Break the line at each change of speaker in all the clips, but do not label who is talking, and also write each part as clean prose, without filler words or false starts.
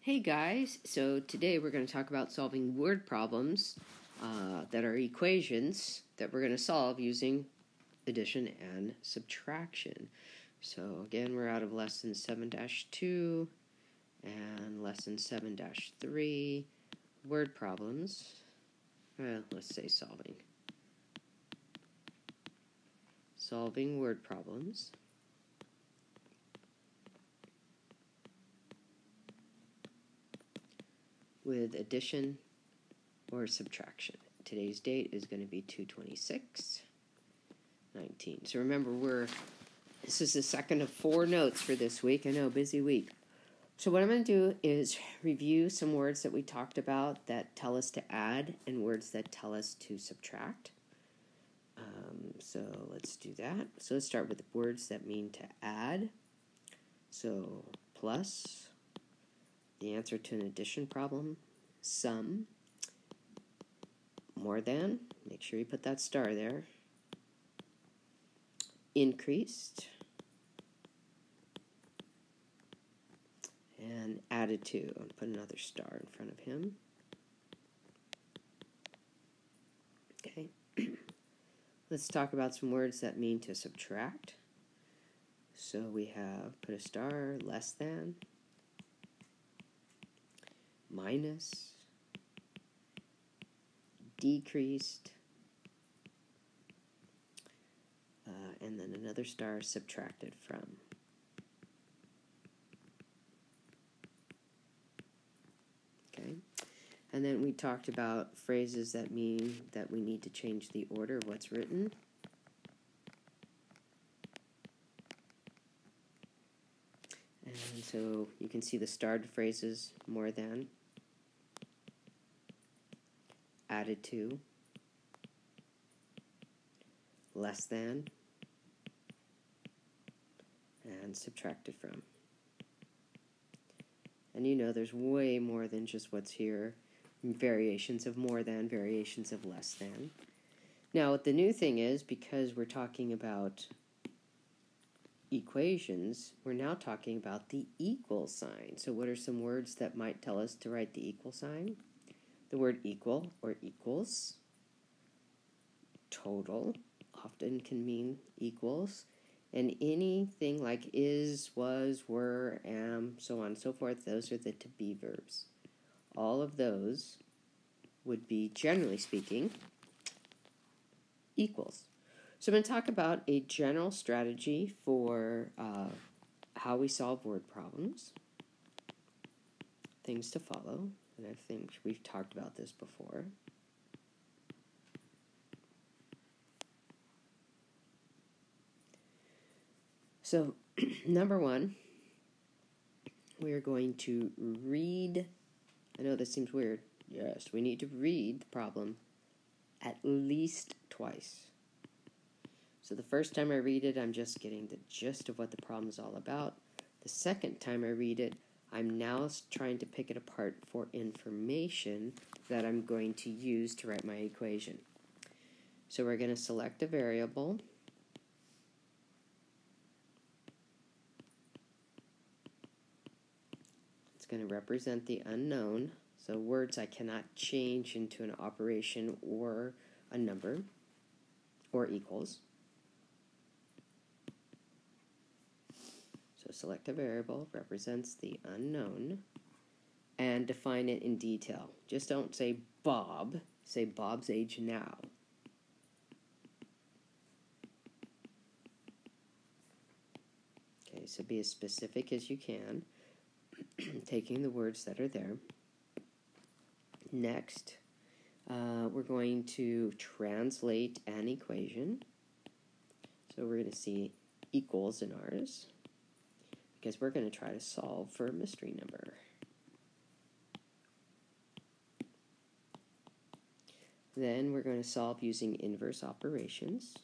Hey guys, so today we're going to talk about solving word problems that are equations that we're going to solve using addition and subtraction. So again, we're out of lesson 7-2 and lesson 7-3, word problems. Let's say solving. Solving word problems. With addition or subtraction. Today's date is going to be 2/26/19. So remember, this is the second of 4 notes for this week. I know, busy week. So what I'm going to do is review some words that we talked about that tell us to add and words that tell us to subtract. So let's do that. So let's start with the words that mean to add. So plus, the answer to an addition problem, sum, more than, make sure you put that star there, increased, and added to. I'll put another star in front of him. Okay. Let's talk about some words that mean to subtract. So we have, put a star, less than, minus, decreased, and then another star, subtracted from. Okay, and then we talked about phrases that mean that we need to change the order of what's written. And so you can see the starred phrases, more than, added to, less than, and subtracted from. And you know there's way more than just what's here. Variations of more than, variations of less than. Now the new thing is, because we're talking about equations, we're now talking about the equal sign. So what are some words that might tell us to write the equal sign? The word equal or equals. Total often can mean equals. And anything like is, was, were, am, so on and so forth, those are the to be verbs. All of those would be, generally speaking, equals. So I'm going to talk about a general strategy for how we solve word problems, things to follow, and I think we've talked about this before. So, number one, we are going to read. I know this seems weird. Yes, we need to read the problem at least twice. So the first time I read it, I'm just getting the gist of what the problem is all about. The second time I read it, I'm now trying to pick it apart for information that I'm going to use to write my equation. So we're going to select a variable. It's going to represent the unknown. So words I cannot change into an operation or a number or equals. So select a variable, represents the unknown, and define it in detail. Just don't say Bob, say Bob's age now. Okay, so be as specific as you can, taking the words that are there. Next, we're going to translate an equation. So we're going to see equals in ours, because we're going to try to solve for a mystery number. Then we're going to solve using inverse operations,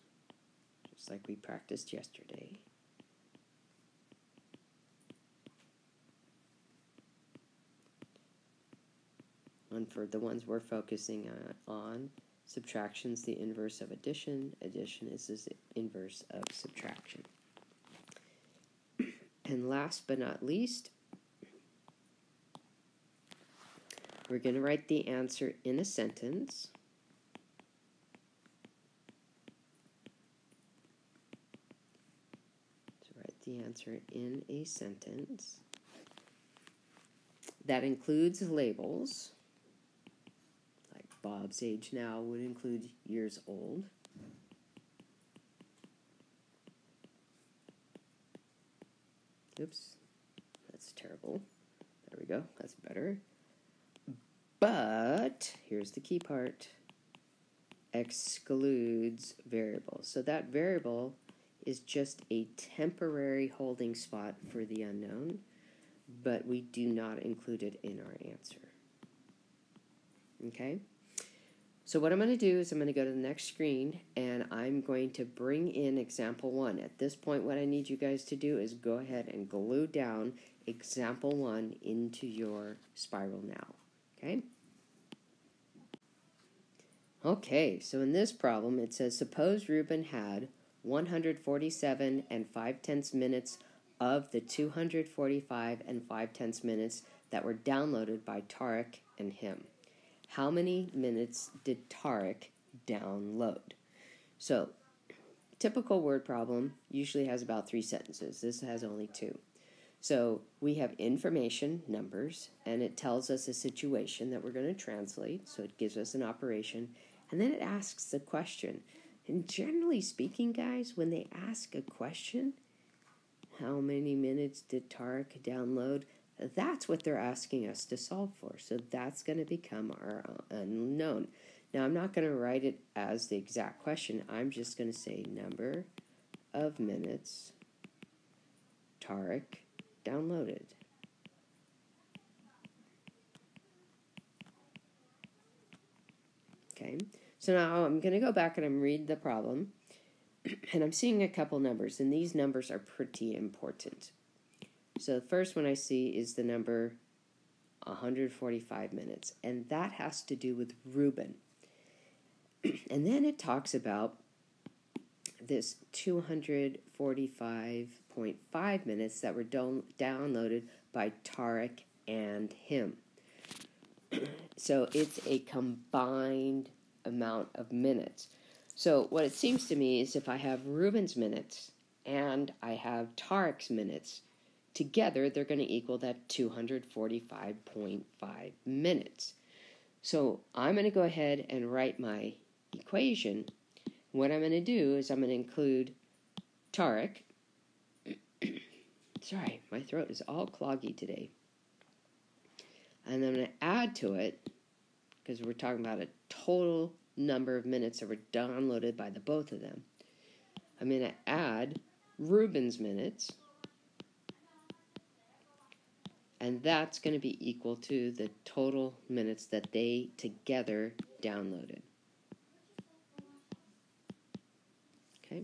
just like we practiced yesterday. And for the ones we're focusing on, subtraction's the inverse of addition. Addition is the inverse of subtraction. And last but not least, We're going to write the answer in a sentence. So write the answer in a sentence. That includes labels. Like Bob's age now would include years old. Oops, that's terrible. There we go, that's better. But, here's the key part, excludes variables. So that variable is just a temporary holding spot for the unknown, but we do not include it in our answer. Okay? So what I'm going to do is I'm going to go to the next screen, and I'm going to bring in example 1. At this point, what I need you guys to do is go ahead and glue down example 1 into your spiral now. Okay? Okay, so in this problem, it says, suppose Ruben had 147 5/10 minutes of the 245 5/10 minutes that were downloaded by Tarek and him. How many minutes did Tarek download? So, typical word problem usually has about 3 sentences. This has only 2. So, we have information, numbers, and it tells us a situation that we're going to translate. So, it gives us an operation, and then it asks a question. And generally speaking, guys, when they ask a question, how many minutes did Tarek download? That's what they're asking us to solve for. So that's going to become our unknown. Now, I'm not going to write it as the exact question. I'm just going to say number of minutes Tarek downloaded. Okay, so now I'm going to go back and I'm read the problem. And I'm seeing a couple numbers, and these numbers are pretty important. So the first one I see is the number 145 minutes, and that has to do with Ruben. And then it talks about this 245.5 minutes that were downloaded by Tarek and him. So it's a combined amount of minutes. So what it seems to me is if I have Ruben's minutes and I have Tarek's minutes, together they're going to equal that 245.5 minutes. So I'm going to go ahead and write my equation. What I'm going to do is I'm going to include Tarek. Sorry, my throat is all cloggy today. And I'm going to add to it, because we're talking about a total number of minutes that were downloaded by the both of them. I'm going to add Ruben's minutes, and that's going to be equal to the total minutes that they together downloaded. Okay?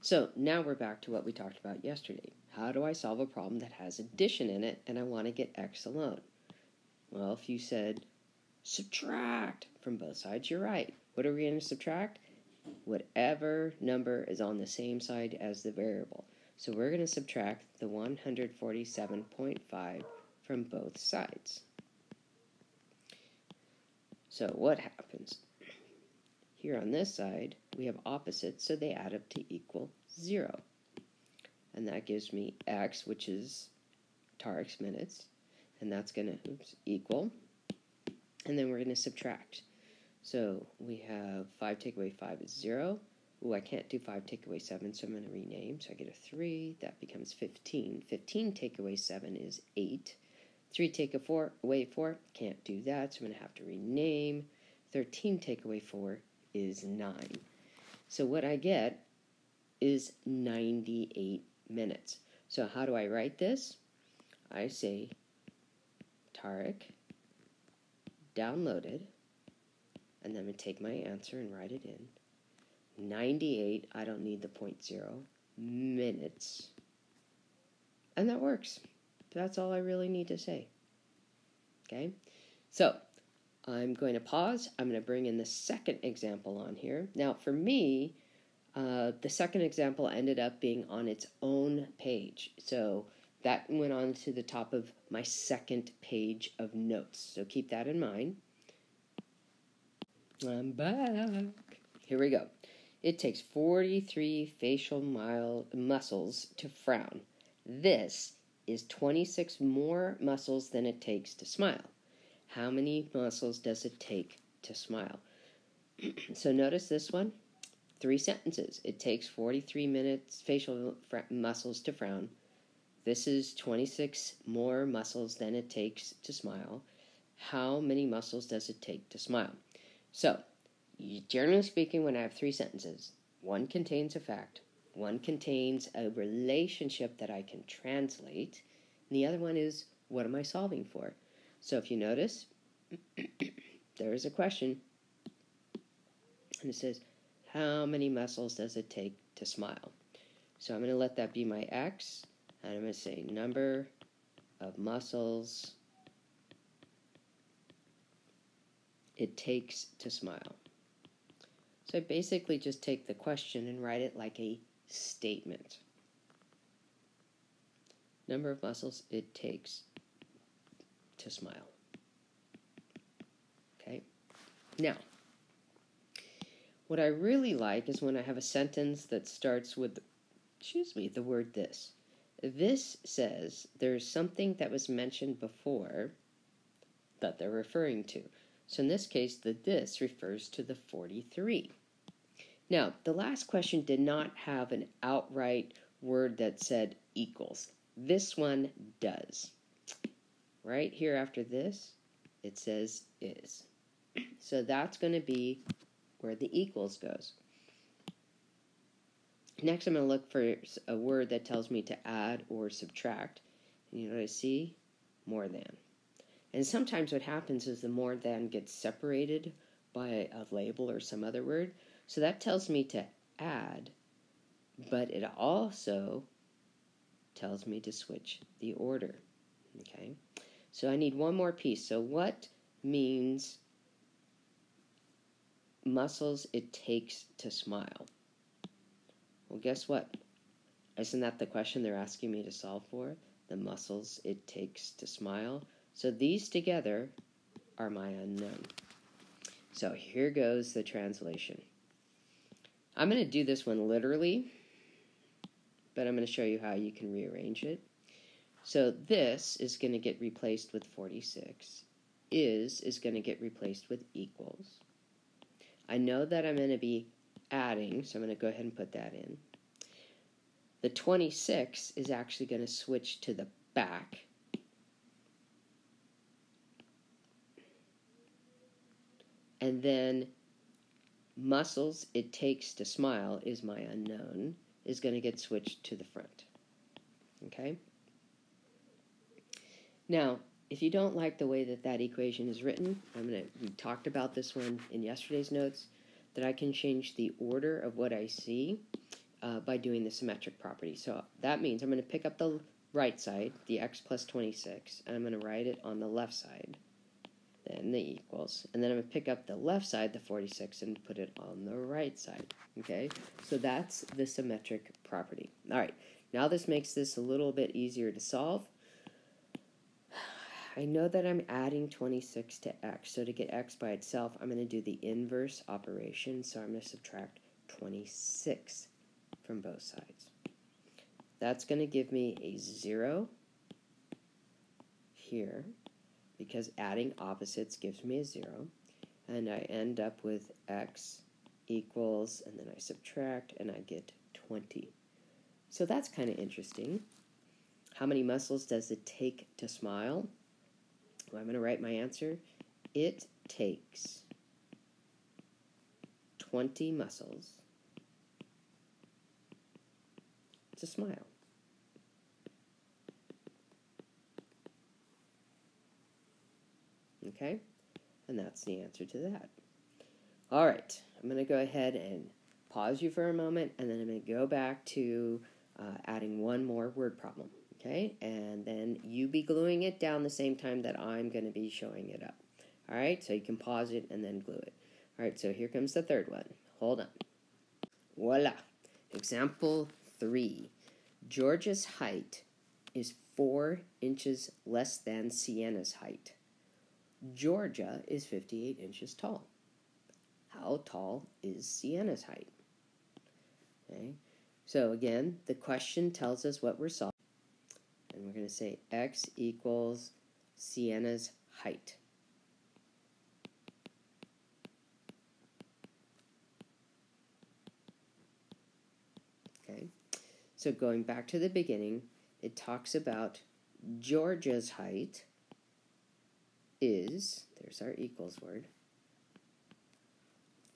So now we're back to what we talked about yesterday. How do I solve a problem that has addition in it and I want to get x alone? Well, if you said subtract from both sides, you're right. What are we going to subtract? Whatever number is on the same side as the variable. So we're going to subtract the 147.5 from both sides. So what happens? Here on this side, we have opposites, so they add up to equal 0. And that gives me x, which is Tarek's minutes, and that's going to equal. And then we're going to subtract. So we have 5 take away 5 is 0. Ooh, I can't do 5 take away 7, so I'm going to rename. So I get a 3. That becomes 15. 15 take away 7 is 8. 3 take away 4, can't do that, so I'm going to have to rename. 13 take away 4 is 9. So what I get is 98 minutes. So how do I write this? I say Tarek downloaded, and then I'm going to take my answer and write it in. 98, I don't need the 0.0, minutes. And that works. That's all I really need to say. Okay? So, I'm going to pause. I'm going to bring in the second example on here. Now, for me, the second example ended up being on its own page. So, that went on to the top of my second page of notes. So keep that in mind. I'm back. Here we go. It takes 43 facial muscles to frown. This is 26 more muscles than it takes to smile. How many muscles does it take to smile? So notice this one. 3 sentences. It takes 43 facial muscles to frown. This is 26 more muscles than it takes to smile. How many muscles does it take to smile? So, generally speaking, when I have 3 sentences, one contains a fact, one contains a relationship that I can translate, and the other one is, what am I solving for? So if you notice, there is a question, and it says, how many muscles does it take to smile? So I'm going to let that be my X, and I'm going to say number of muscles it takes to smile. So I basically just take the question and write it like a statement. Number of muscles it takes to smile. Okay? Now, what I really like is when I have a sentence that starts with, the word this. This says there's something that was mentioned before that they're referring to. So in this case, the this refers to the 43. Now, the last question did not have an outright word that said equals. This one does. Right here after this, it says is. So that's going to be where the equals goes. Next, I'm going to look for a word that tells me to add or subtract. And you know what I see? More than. And sometimes what happens is the more than gets separated by a label or some other word. So that tells me to add, but it also tells me to switch the order. Okay? So I need one more piece. So what means muscles it takes to smile? Well, guess what? Isn't that the question they're asking me to solve for? The muscles it takes to smile. So these together are my unknown. So here goes the translation. I'm going to do this one literally, but I'm going to show you how you can rearrange it. So this is going to get replaced with 46. Is going to get replaced with equals. I know that I'm going to be adding, so I'm going to go ahead and put that in. The 26 is actually going to switch to the back. And then muscles it takes to smile is my unknown, is going to get switched to the front. Okay? Now, if you don't like the way that equation is written, we talked about this one in yesterday's notes, that I can change the order of what I see by doing the symmetric property. So that means I'm going to pick up the right side, the x plus 26, and I'm going to write it on the left side, then the equals, and then I'm going to pick up the left side, the 46, and put it on the right side. Okay, so that's the symmetric property. All right, now this makes this a little bit easier to solve. I know that I'm adding 26 to x, so to get x by itself, I'm going to do the inverse operation, so I'm going to subtract 26 from both sides. That's going to give me a 0 here, because adding opposites gives me a 0, and I end up with x equals, and then I subtract, and I get 20. So that's kind of interesting. How many muscles does it take to smile? Well, I'm going to write my answer. It takes 20 muscles to smile. Okay? And that's the answer to that. All right. I'm going to go ahead and pause you for a moment, and then I'm going to go back to adding one more word problem. Okay, and then you be gluing it down the same time that I'm going to be showing it up. All right, so you can pause it and then glue it. All right, so here comes the third one. Hold on. Voila. Example 3. George's height is 4 inches less than Siena's height. Georgia is 58 inches tall. How tall is Siena's height? Okay. So again, the question tells us what we're solving. And we're going to say x equals Siena's height. Okay. So going back to the beginning, it talks about Georgia's height is, there's our equals word,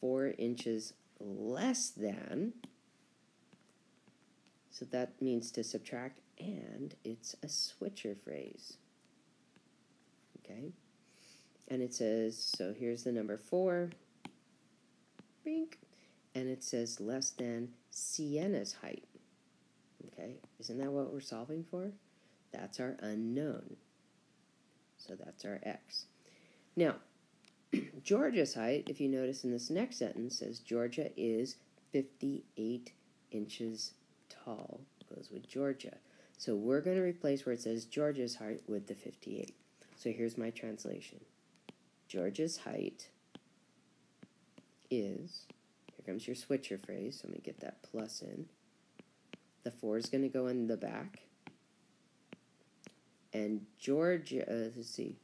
4 inches less than, so that means to subtract, and it's a switcher phrase. Okay? And it says, so here's the number 4, bink, and it says less than Siena's height. Okay? Isn't that what we're solving for? That's our unknown. So that's our x. Now, Georgia's height, if you notice in this next sentence, says Georgia is 58 inches tall. Goes with Georgia. So we're going to replace where it says Georgia's height with the 58. So here's my translation. Georgia's height is, here comes your switcher phrase, so let me get that plus in. The 4 is going to go in the back. And Georgia, let's see,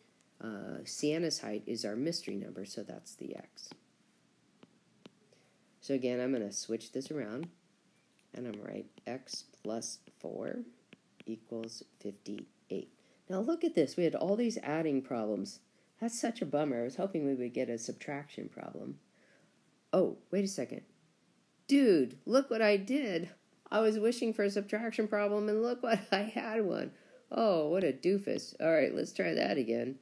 Siena's height is our mystery number, so that's the x. So again, I'm going to switch this around, and I'm going to write x plus 4 equals 58. Now look at this. We had all these adding problems. That's such a bummer. I was hoping we would get a subtraction problem. Oh, wait a second. Dude, look what I did. I was wishing for a subtraction problem, and look what I had one. Oh, what a doofus. All right, let's try that again.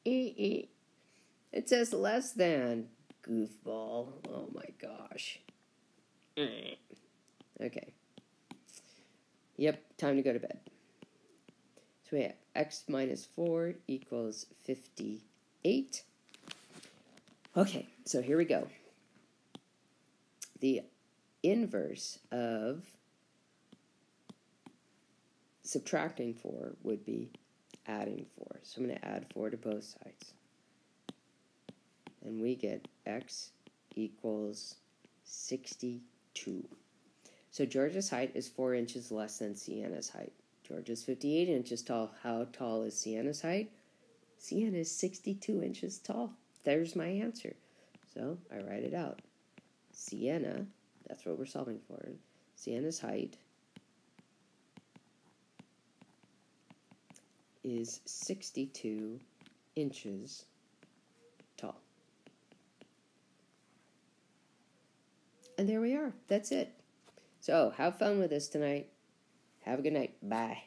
It says less than. Goofball. Oh, my gosh. Okay. Yep, time to go to bed. So we have x minus 4 equals 58. Okay, so here we go. The inverse of subtracting 4 would be adding 4. So I'm going to add 4 to both sides. And we get x equals 62. So Georgia's height is 4 inches less than Siena's height. Georgia's 58 inches tall. How tall is Siena's height? Siena is 62 inches tall. There's my answer. So I write it out. Siena, that's what we're solving for. Siena's height is 62 inches tall. And there we are. That's it. So have fun with this tonight. Have a good night. Bye.